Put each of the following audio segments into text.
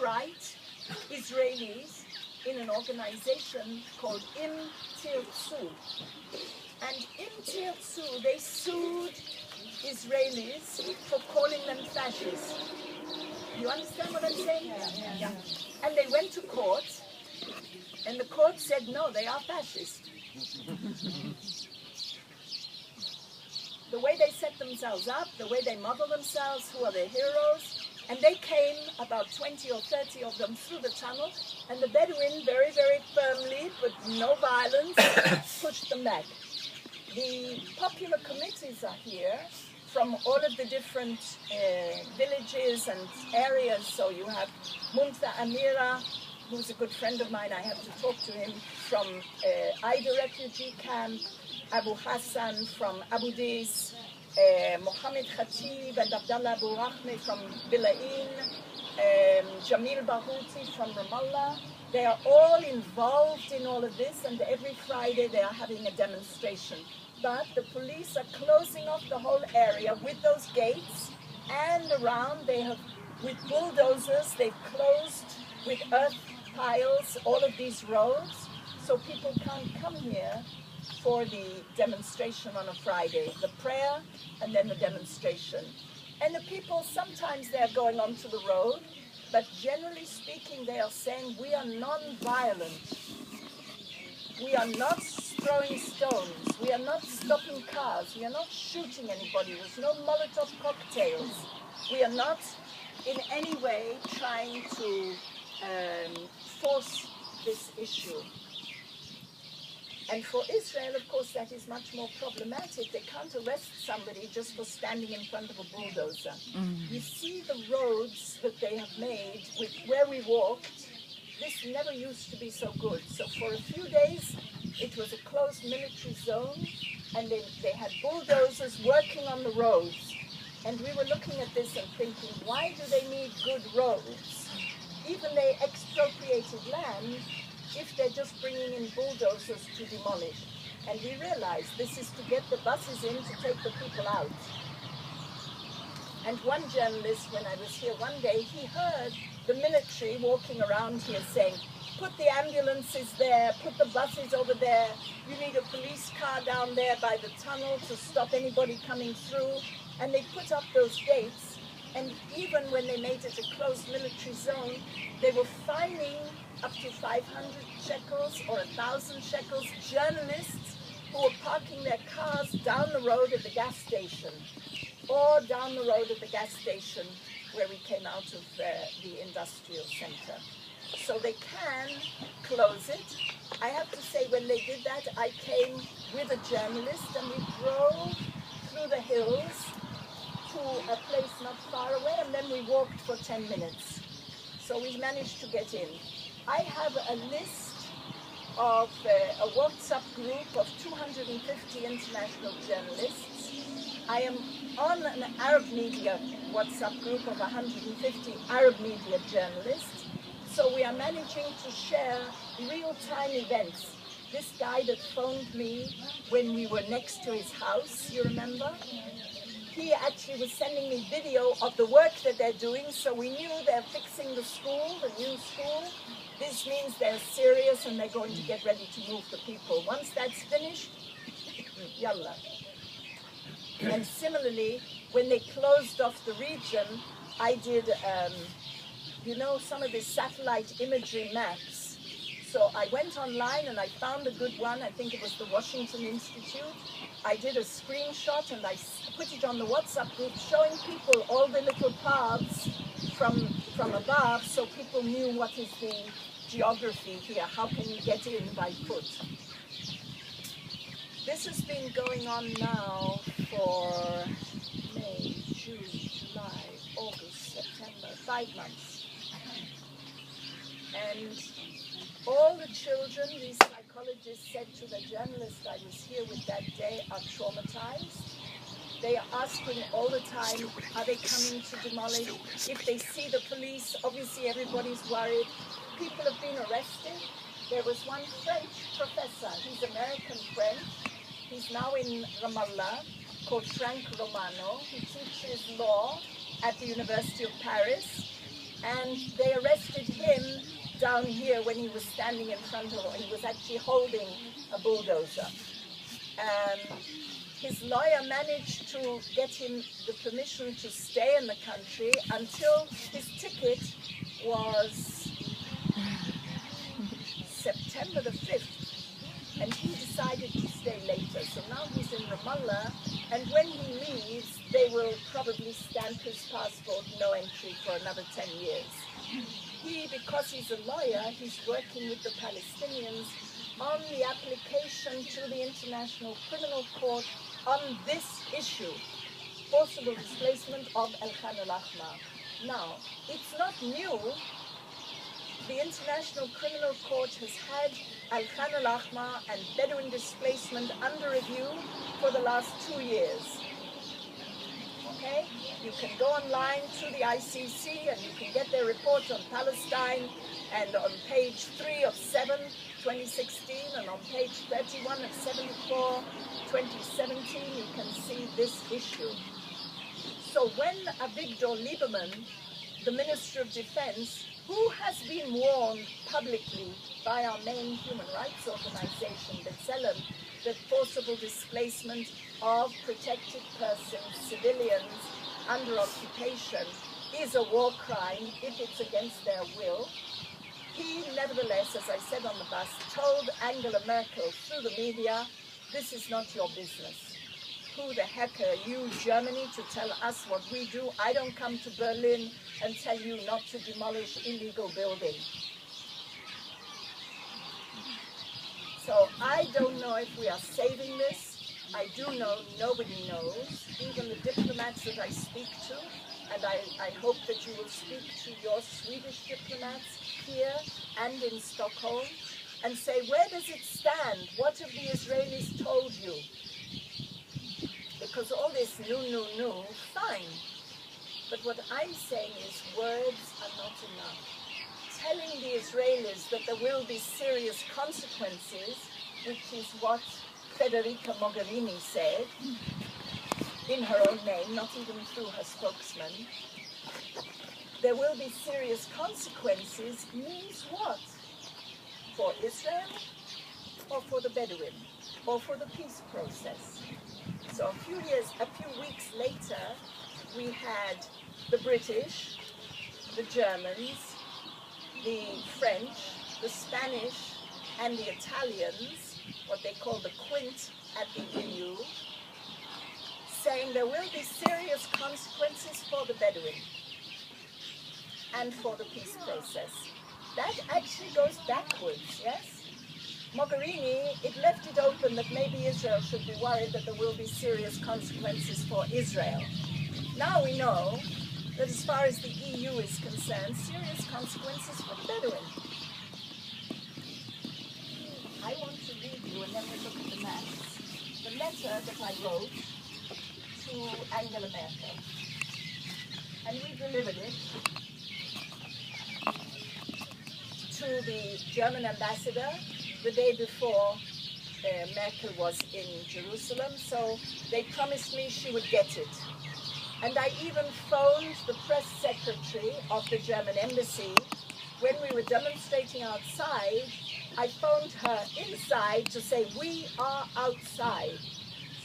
far-right Israelis in an organization called Im Tirtzu. And Im Tirtzu, they sued Israelis for calling them fascists. You understand what I'm saying? Yeah. And they went to court, and the court said, no, they are fascists. The way they set themselves up, the way they model themselves, who are their heroes, and they came, about 20 or 30 of them, through the tunnel, and the Bedouin, very, very firmly, but no violence, pushed them back. The popular committees are here from all of the different villages and areas. So you have Munta Amira, who's a good friend of mine, I have to talk to him, from Aida refugee camp, Abu Hassan from Abu Dis, Mohammed Khatib and Abdallah Abu Rahme from Bila'in, Jamil Bahuti from Ramallah. They are all involved in all of this, and every Friday they are having a demonstration. But the police are closing off the whole area with those gates, and around they have, with bulldozers, they've closed with earth piles all of these roads, so people can't come here for the demonstration on a Friday, the prayer and then the demonstration. And the people, sometimes they're going onto the road, but generally speaking they are saying, we are non-violent. We are not throwing stones, we are not stopping cars, we are not shooting anybody, there's no Molotov cocktails. We are not in any way trying to force this issue. And for Israel, of course, that is much more problematic. They can't arrest somebody just for standing in front of a bulldozer. You see the roads that they have made with where we walked. This never used to be so good. So for a few days, it was a closed military zone, and they had bulldozers working on the roads. And we were looking at this and thinking, why do they need good roads? Even they expropriated land if they're just bringing in bulldozers to demolish. And we realized this is to get the buses in to take the people out. And one journalist, when I was here one day, he heard the military walking around here saying, put the ambulances there, put the buses over there, you need a police car down there by the tunnel to stop anybody coming through. And they put up those gates, and even when they made it a closed military zone, they were fining up to 500 shekels or 1,000 shekels journalists who were parking their cars down the road at the gas station, or down the road at the gas station where we came out of the industrial center. So they can close it. I have to say, when they did that, I came with a journalist and we drove through the hills to a place not far away, and then we walked for 10 minutes. So we managed to get in. I have a list of a WhatsApp group of 250 international journalists. I am on an Arab media WhatsApp group of 150 Arab media journalists. So we are managing to share real-time events. This guy that phoned me when we were next to his house, you remember? He actually was sending me video of the work that they're doing, so we knew they're fixing the school, the new school. This means they're serious and they're going to get ready to move the people. Once that's finished, yallah. And similarly, when they closed off the region, I did, you know, some of the satellite imagery maps. So I went online and I found a good one. I think it was the Washington Institute. I did a screenshot and I put it on the WhatsApp group, showing people all the little paths from above, so people knew what is the geography here. How can you get in by foot? This has been going on now for May, June, July, August, September, 5 months. And all the children, these psychologists said to the journalist I was here with that day, are traumatized. They are asking all the time, are they coming to demolish? If they see the police, obviously everybody's worried. People have been arrested. There was one French professor, he's American French. He's now in Ramallah, called Frank Romano. He teaches law at the University of Paris. and they arrested him down here when he was standing in front of, he was actually holding a bulldozer. His lawyer managed to get him the permission to stay in the country until his ticket was September the 5th, and he decided to stay later. So now he's in Ramallah, and when he leaves, they will probably stamp his passport, no entry for another 10 years. He, because he's a lawyer, he's working with the Palestinians on the application to the International Criminal Court on this issue, forcible displacement of Al-Khan al-Ahmar. Now, it's not new. The International Criminal Court has had Al-Khan al-Ahmar and Bedouin displacement under review for the last 2 years. Okay? You can go online to the ICC and you can get their report on Palestine, and on page 3 of 7, 2016, and on page 31 of 74, 2017, you can see this issue. So when Avigdor Lieberman, the Minister of Defense, who has been warned publicly by our main human rights organization, B'Tselem, that forcible displacement of protected persons, civilians under occupation, is a war crime if it's against their will, he nevertheless, as I said on the bus, told Angela Merkel through the media, this is not your business. Who the heck are you, Germany, to tell us what we do? I don't come to Berlin and tell you not to demolish illegal buildings. So I don't know if we are saving this. I do know nobody knows, even the diplomats that I speak to, and I hope that you will speak to your Swedish diplomats here and in Stockholm and say, where does it stand? What have the Israelis told you? Because all this no, fine. But what I'm saying is words are not enough. Telling the Israelis that there will be serious consequences, which is what Federica Mogherini said, in her own name, not even through her spokesman, there will be serious consequences means what? For Israel, or for the Bedouin, or for the peace process? So a few weeks later, we had the British, the Germans, the French, the Spanish, and the Italians, what they call the Quint at the EU, saying there will be serious consequences for the Bedouin and for the peace process. That actually goes backwards, yes? Mogherini, it left it open that maybe Israel should be worried that there will be serious consequences for Israel. Now we know that as far as the EU is concerned, serious consequences for the Bedouin. I want to read you, and then we look at the maps, the letter that I wrote to Angela Merkel. And we delivered it to the German ambassador the day before Merkel was in Jerusalem, so they promised me she would get it. And I even phoned the press secretary of the German embassy when we were demonstrating outside. I phoned her inside to say, we are outside.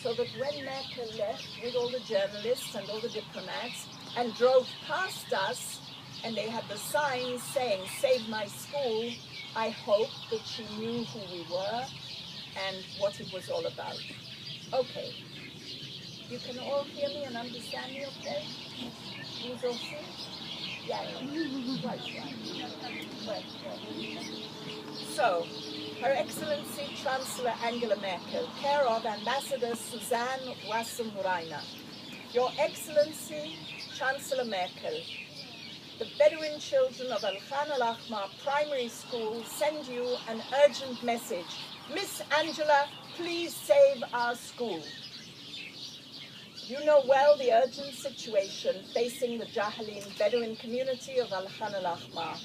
So that when Merkel left with all the journalists and all the diplomats and drove past us, and they had the signs saying, save my school, I hope that she knew who we were and what it was all about. Okay. You can all hear me and understand me, okay? Vous aussi? Yeah, right. So, Her Excellency Chancellor Angela Merkel, care of Ambassador Suzanne Wasserm-Reiner. Your Excellency Chancellor Merkel, the Bedouin children of Al-Khan al-Ahmar Primary School send you an urgent message. Miss Angela, please save our school. You know well the urgent situation facing the Jahalin Bedouin community of Al-Khan al-Ahmar,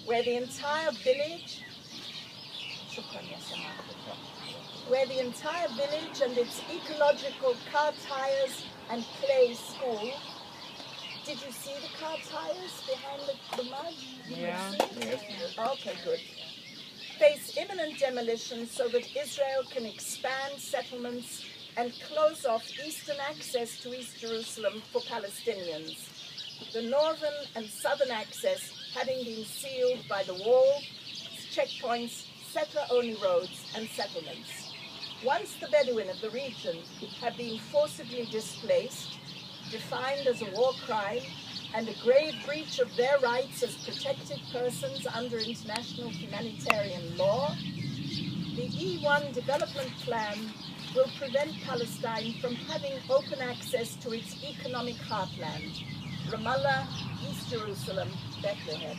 where the entire village and its ecological car tires and clay school Did you see the car tires behind the mud? Yeah. Okay, good. Face imminent demolition so that Israel can expand settlements and close off eastern access to East Jerusalem for Palestinians. The northern and southern access having been sealed by the wall, checkpoints, settler-only roads and settlements. Once the Bedouin of the region have been forcibly displaced, defined as a war crime and a grave breach of their rights as protected persons under international humanitarian law, the E1 development plan will prevent Palestine from having open access to its economic heartland, Ramallah, East Jerusalem, Bethlehem.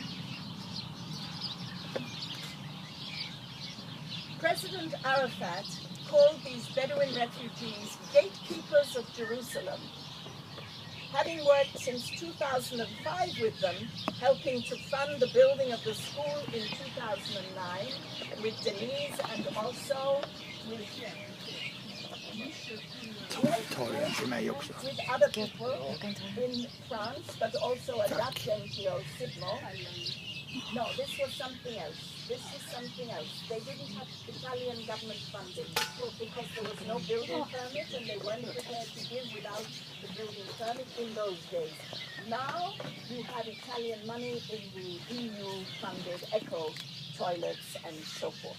President Arafat called these Bedouin refugees gatekeepers of Jerusalem. Having worked since 2005 with them, helping to fund the building of the school in 2009 with Denise and also with other people in France, but also a Dutch NGO, Sidmo. No, this was something else. This is something else. They didn't have Italian government funding because there was no building permit and they weren't prepared to give without the building permit in those days. Now you have Italian money in the EU-funded eco toilets and so forth.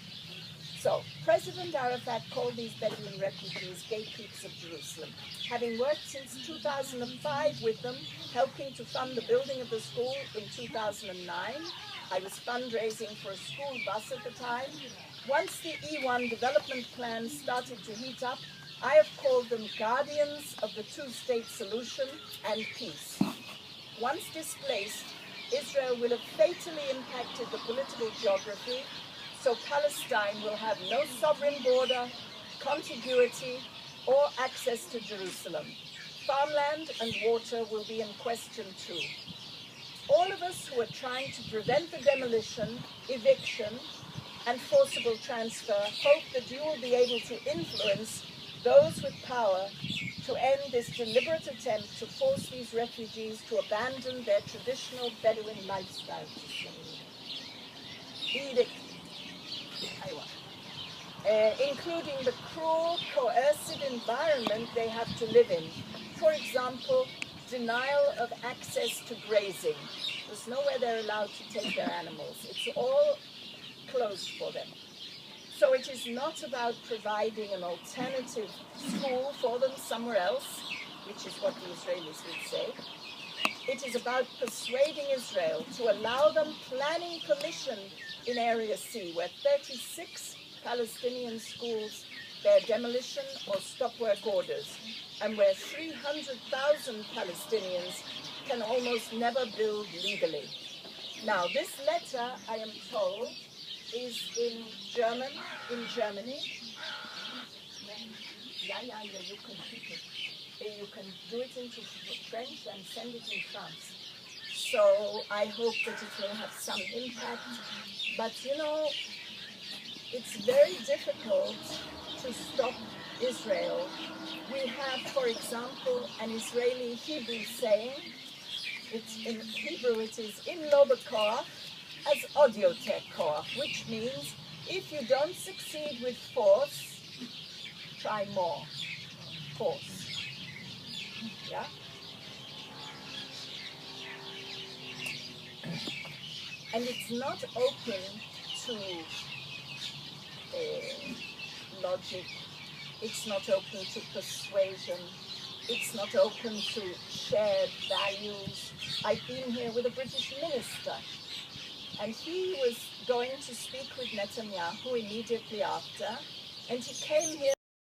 So, President Arafat called these Bedouin refugees gatekeepers of Jerusalem. Having worked since 2005 with them, helping to fund the building of the school in 2009, I was fundraising for a school bus at the time. Once the E1 development plan started to heat up, I have called them guardians of the two-state solution and peace. Once displaced, Israel will have fatally impacted the political geography, so Palestine will have no sovereign border, contiguity, or access to Jerusalem. Farmland and water will be in question too. All of us who are trying to prevent the demolition, eviction, and forcible transfer hope that you will be able to influence those with power to end this deliberate attempt to force these refugees to abandon their traditional Bedouin lifestyle. Edict. Including the cruel, coercive environment they have to live in. For example, denial of access to grazing. There's nowhere they're allowed to take their animals. It's all closed for them. So it is not about providing an alternative school for them somewhere else, which is what the Israelis would say. It is about persuading Israel to allow them planning permission in Area C, where 36 Palestinian schools bear demolition or stop work orders, and where 300,000 Palestinians can almost never build legally. Now, this letter, I am told, is in German, in Germany. Yeah, you can keep it. You can do it into French and send it in France. So I hope that it will have some impact. But you know, it's very difficult to stop Israel. We have, for example, an Israeli Hebrew saying, it's in Hebrew it is in lo b'koach as audiotech koach, which means if you don't succeed with force, try more force. Yeah? And it's not open to logic, it's not open to persuasion, it's not open to shared values. I've been here with a British minister, and he was going to speak with Netanyahu immediately after, and he came here